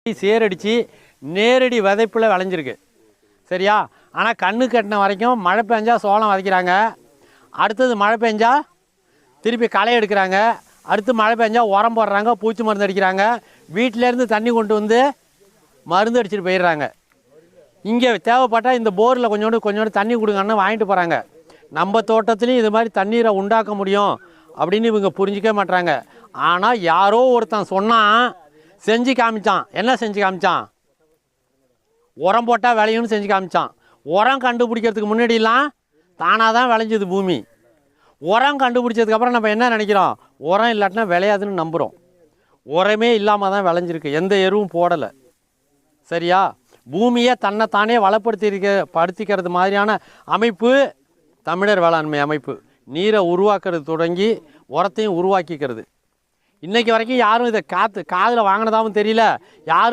சேரடித்து நேரடி விதைப்பில் விளைஞ்சிருக்கு. சரியா? ஆனால் கண்ணு கட்டின வரைக்கும் மழை பெஞ்சா சோளம் விதைக்கிறாங்க, அடுத்தது மழை பெஞ்சா திருப்பி களை எடுக்கிறாங்க, அடுத்து மழை பெஞ்சா உரம் போடுறாங்க, பூச்சி மருந்து அடிக்கிறாங்க, வீட்டிலேருந்து தண்ணி கொண்டு வந்து மருந்து அடிச்சுட்டு போயிடுறாங்க. இங்கே தேவைப்பட்டால் இந்த போரில் கொஞ்சோண்டு தண்ணி கொடுங்கன்னு வாங்கிட்டு போகிறாங்க. நம்ம தோட்டத்துலேயும் இது மாதிரி தண்ணீரை உண்டாக்க முடியும் அப்படின்னு இவங்க புரிஞ்சிக்க மாட்டாங்க. ஆனால் யாரோ ஒருத்தன் சொன்னான், செஞ்சு காமிச்சான். என்ன செஞ்சு காமிச்சான்? உரம் போட்டால் விளையும்னு செஞ்சு காமிச்சான். உரம் கண்டுபிடிக்கிறதுக்கு முன்னாடிலாம் தானாக தான் விளைஞ்சது பூமி. உரம் கண்டுபிடிச்சதுக்கப்புறம் நம்ம என்ன நினைக்கிறோம்? உரம் இல்லாட்டினா விளையாதுன்னு நம்புகிறோம். உரமே இல்லாமல் தான் விளைஞ்சிருக்கு, எந்த எருவும் போடலை. சரியா? பூமியை தன்னைத்தானே படுத்திக்கிறது மாதிரியான அமைப்பு தமிழர் வேளாண்மை அமைப்பு. நீரை உருவாக்குறது தொடங்கி உரத்தையும் உருவாக்கிக்கிறது. இன்றைக்கி வரைக்கும் யாரும் இதை காதில் வாங்கினதாகவும் தெரியல, யாரும்